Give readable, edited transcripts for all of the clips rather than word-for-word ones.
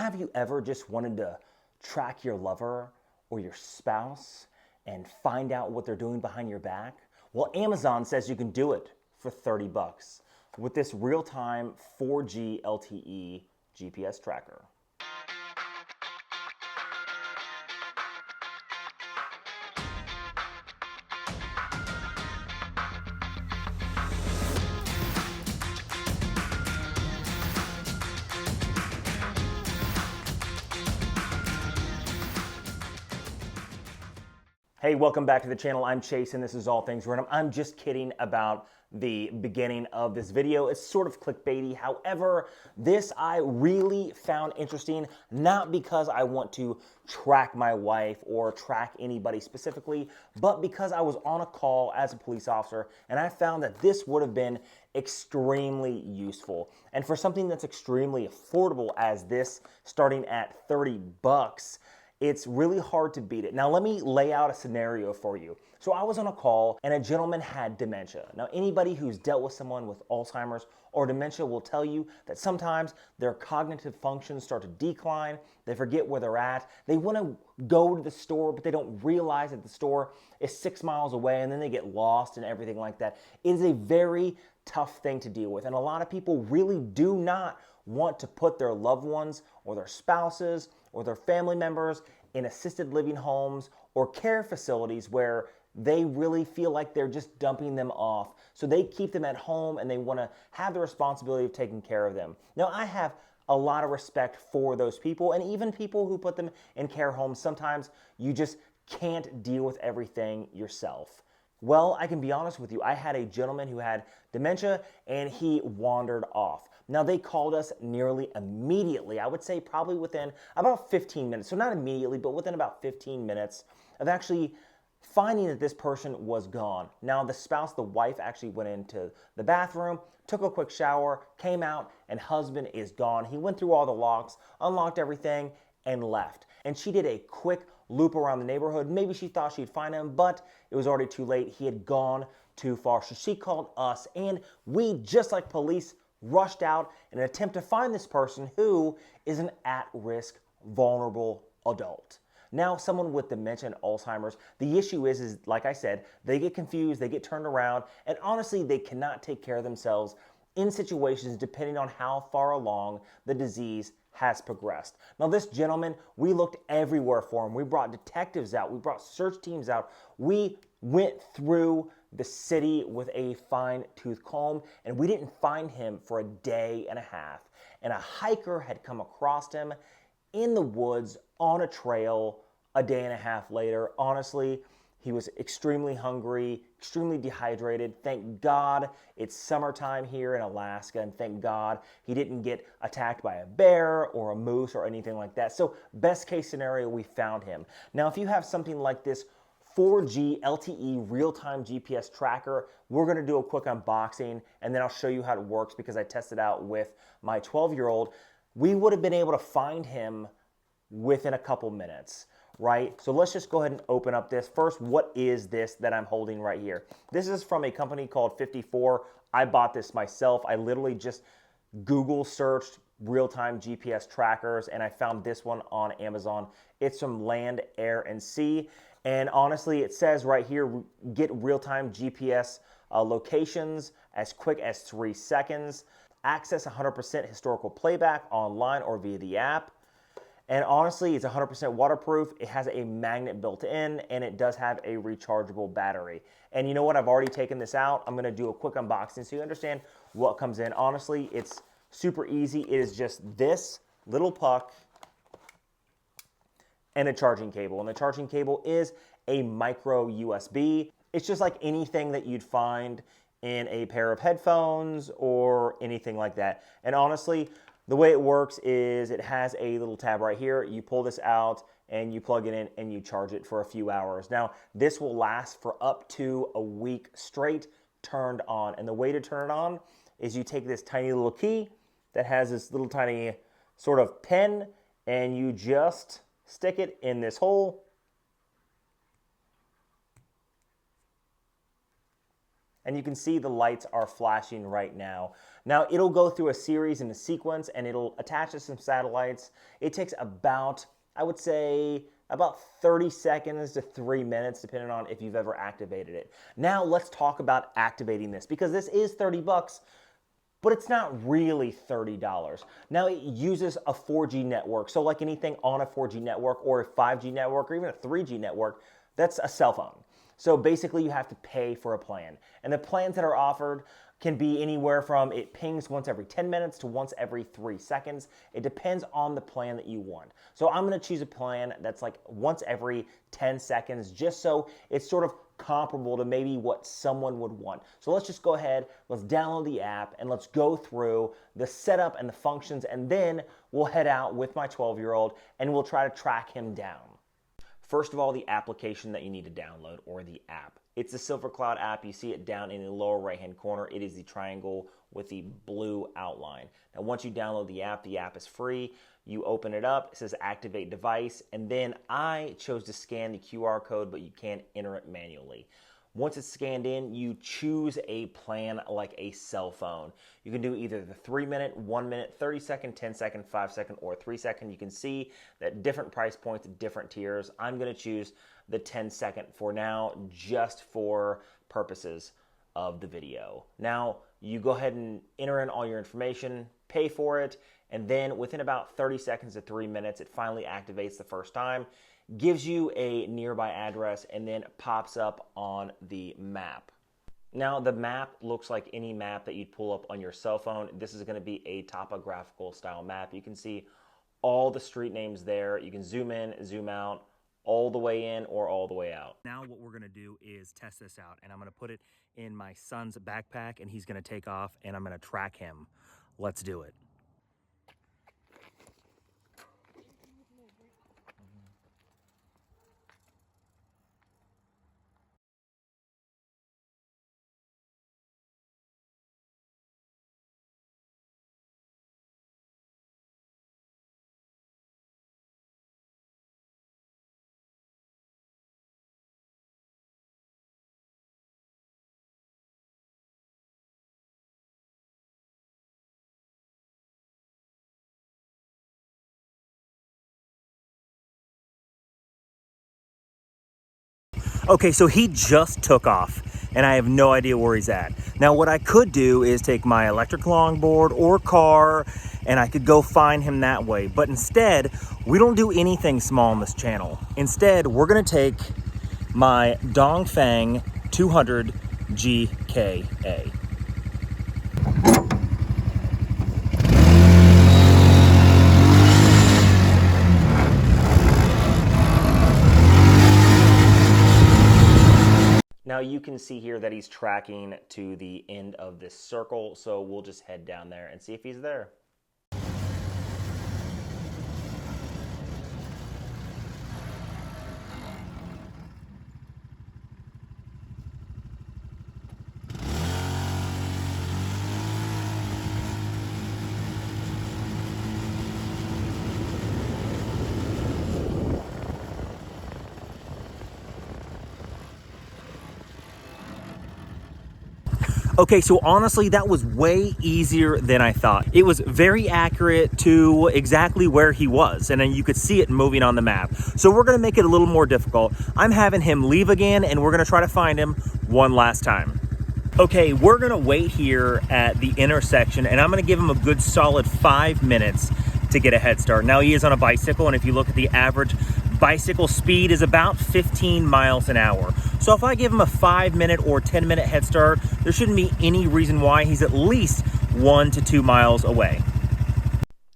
Have you ever just wanted to track your lover or your spouse and find out what they're doing behind your back? Well, Amazon says you can do it for 30 bucks with this real-time 4G LTE GPS tracker. Hey, welcome back to the channel. I'm Chase and this is All Things Random. I'm just kidding about the beginning of this video. It's sort of clickbaity. However, this I really found interesting, not because I want to track my wife or track anybody specifically, but because I was on a call as a police officer and I found that this would have been extremely useful. And for something that's extremely affordable as this, starting at 30 bucks, it's really hard to beat it. Now, let me lay out a scenario for you. So I was on a call and a gentleman had dementia. Now, anybody who's dealt with someone with Alzheimer's or dementia will tell you that sometimes their cognitive functions start to decline. They forget where they're at. They want to go to the store, but they don't realize that the store is 6 miles away, and then they get lost and everything like that. It is a very tough thing to deal with, and a lot of people really do not want to put their loved ones or their spouses or their family members in assisted living homes or care facilities where they really feel like they're just dumping them off. So they keep them at home and they want to have the responsibility of taking care of them. Now, I have a lot of respect for those people, and even people who put them in care homes. Sometimes you just can't deal with everything yourself. Well, I can be honest with you. I had a gentleman who had dementia and he wandered off. Now, they called us nearly immediately. I would say probably within about 15 minutes. So not immediately, but within about 15 minutes of actually finding that this person was gone. Now, the spouse, the wife, actually went into the bathroom, took a quick shower, came out, and husband is gone. He went through all the locks, unlocked everything, and left. And she did a quick loop around the neighborhood. Maybe she thought she'd find him, but it was already too late. He had gone too far. So she called us, and we, just like police, rushed out in an attempt to find this person who is an at-risk, vulnerable adult. Now, someone with dementia and Alzheimer's, the issue is like I said, they get confused, they get turned around, and honestly, they cannot take care of themselves in situations depending on how far along the disease has progressed. Now, this gentleman, we looked everywhere for him. We brought detectives out. We brought search teams out. We went through the city with a fine-tooth comb, and we didn't find him for a day and a half. And a hiker had come across him in the woods on a trail a day and a half later. Honestly, he was extremely hungry, extremely dehydrated. Thank God it's summertime here in Alaska, and thank God he didn't get attacked by a bear or a moose or anything like that. So best case scenario, we found him. Now, if you have something like this 4G LTE real-time GPS tracker, we're going to do a quick unboxing, and then I'll show you how it works because I tested out with my 12-year-old. We would have been able to find him within a couple minutes, right? So let's just go ahead and open up this. First, what is this that I'm holding right here? This is from a company called 54. I bought this myself. I literally just Google searched real-time GPS trackers and I found this one on Amazon. It's from Land, Air, and Sea. And honestly, it says right here, get real-time GPS locations as quick as 3 seconds. Access 100% historical playback online or via the app. And honestly, it's 100% waterproof. It has a magnet built in, and it does have a rechargeable battery. And you know what? I've already taken this out. I'm going to do a quick unboxing so you understand what comes in. Honestly, it's super easy. It is just this little puck and a charging cable. And the charging cable is a micro USB. It's just like anything that you'd find in a pair of headphones or anything like that. And honestly, the way it works is it has a little tab right here. You pull this out and you plug it in and you charge it for a few hours. Now, this will last for up to a week straight turned on. And the way to turn it on is you take this tiny little key that has this little tiny sort of pin and you just stick it in this hole and you can see the lights are flashing right now. Now it'll go through a series in a sequence and it'll attach to some satellites. It takes about, I would say, about 30 seconds to 3 minutes, depending on if you've ever activated it. Now let's talk about activating this, because this is 30 bucks, but it's not really $30. Now it uses a 4G network. So like anything on a 4G network or a 5G network or even a 3G network, that's a cell phone. So basically you have to pay for a plan. And the plans that are offered can be anywhere from it pings once every 10 minutes to once every 3 seconds. It depends on the plan that you want. So I'm gonna choose a plan that's like once every 10 seconds, just so it's sort of comparable to maybe what someone would want. So let's just go ahead, let's download the app, and let's go through the setup and the functions, and then we'll head out with my 12-year-old and we'll try to track him down. First of all, the application that you need to download, or the app. It's the Silver Cloud app. You see it down in the lower right-hand corner. It is the triangle with the blue outline. Now, once you download the app is free. You open it up, it says activate device, and then I chose to scan the QR code, but you can enter it manually. Once it's scanned in, you choose a plan like a cell phone. You can do either the 3-minute, 1-minute, 30-second, 10-second, 5-second, or 3-second. You can see that different price points, different tiers. I'm going to choose the 10-second for now, just for purposes of the video. Now, you go ahead and enter in all your information, pay for it, and then within about 30 seconds to 3 minutes, it finally activates the first time, gives you a nearby address, and then pops up on the map. Now, the map looks like any map that you'd pull up on your cell phone. This is going to be a topographical style map. You can see all the street names there. You can zoom in, zoom out, all the way in or all the way out. Now what we're going to do is test this out, and I'm going to put it in my son's backpack, and he's going to take off, and I'm going to track him. Let's do it. Okay, so he just took off, and I have no idea where he's at. Now, what I could do is take my electric longboard or car, and I could go find him that way. But instead, we don't do anything small on this channel. Instead, we're gonna take my Dongfeng 200 GKA. Now you can see here that he's tracking to the end of this circle, so we'll just head down there and see if he's there. Okay, so honestly, that was way easier than I thought. It was very accurate to exactly where he was, and then you could see it moving on the map. So we're gonna make it a little more difficult. I'm having him leave again, and we're gonna try to find him one last time. Okay, we're gonna wait here at the intersection, and I'm gonna give him a good solid 5 minutes to get a head start. Now he is on a bicycle, and if you look at the average bicycle speed is about 15 miles an hour. So if I give him a 5-minute or 10-minute head start, there shouldn't be any reason why he's at least 1 to 2 miles away.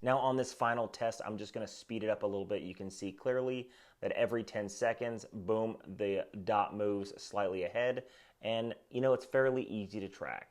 Now on this final test, I'm just gonna speed it up a little bit. You can see clearly that every 10 seconds, boom, the dot moves slightly ahead. And you know, it's fairly easy to track.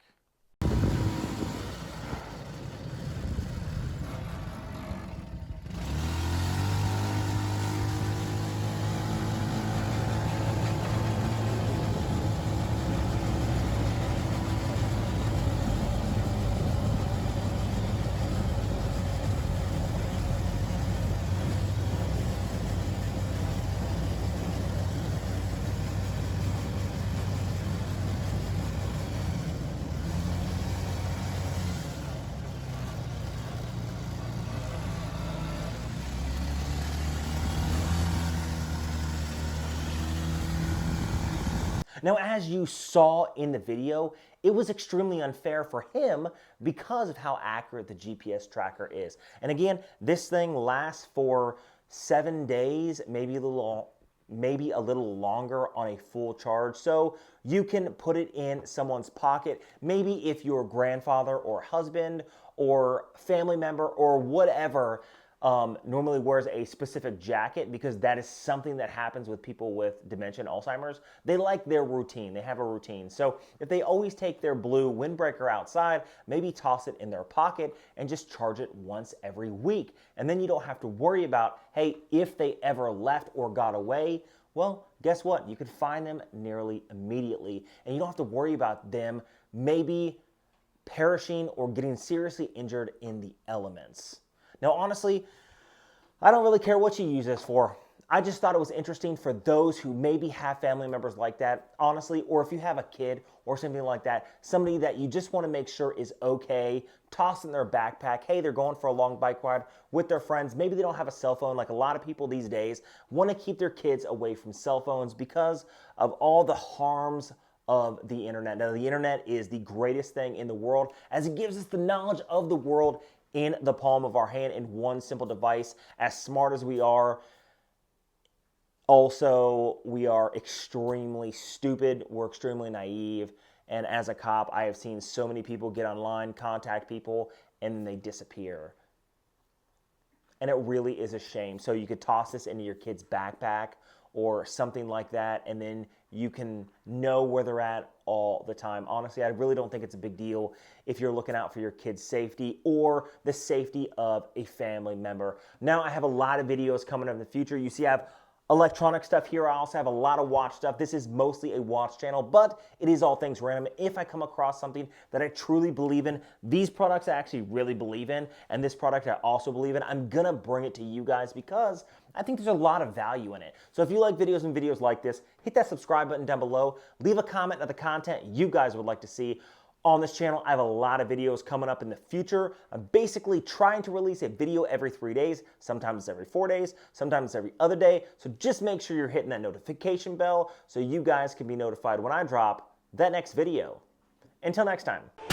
Now, as you saw in the video, it was extremely unfair for him because of how accurate the GPS tracker is. And again, this thing lasts for 7 days, maybe a little longer on a full charge. So you can put it in someone's pocket. Maybe if your grandfather or husband or family member or whatever normally wears a specific jacket, because that is something that happens with people with dementia and Alzheimer's. They like their routine. They have a routine. So if they always take their blue windbreaker outside, maybe toss it in their pocket and just charge it once every week. And then you don't have to worry about, hey, if they ever left or got away, well, guess what? You could find them nearly immediately, and you don't have to worry about them maybe perishing or getting seriously injured in the elements. Now, honestly, I don't really care what you use this for. I just thought it was interesting for those who maybe have family members like that, honestly, or if you have a kid or something like that, somebody that you just want to make sure is okay, toss in their backpack. Hey, they're going for a long bike ride with their friends. Maybe they don't have a cell phone. Like a lot of people these days want to keep their kids away from cell phones because of all the harms of the internet. Now, the internet is the greatest thing in the world, as it gives us the knowledge of the world in the palm of our hand in one simple device. As smart as we are, also, we are extremely stupid. We're extremely naive. And as a cop, I have seen so many people get online, contact people, and then they disappear. And it really is a shame. So you could toss this into your kid's backpack or something like that, and then you can know where they're at all the time. Honestly, I really don't think it's a big deal if you're looking out for your kid's safety or the safety of a family member. Now, I have a lot of videos coming up in the future. You see, I have electronic stuff here. I also have a lot of watch stuff. This is mostly a watch channel, but it is all things random. If I come across something that I truly believe in, these products I actually really believe in, and this product I also believe in, I'm gonna bring it to you guys because I think there's a lot of value in it. So if you like videos and videos like this, hit that subscribe button down below. Leave a comment of the content you guys would like to see on this channel. I have a lot of videos coming up in the future. I'm basically trying to release a video every 3 days. Sometimes it's every 4 days. Sometimes it's every other day. So just make sure you're hitting that notification bell so you guys can be notified when I drop that next video. Until next time.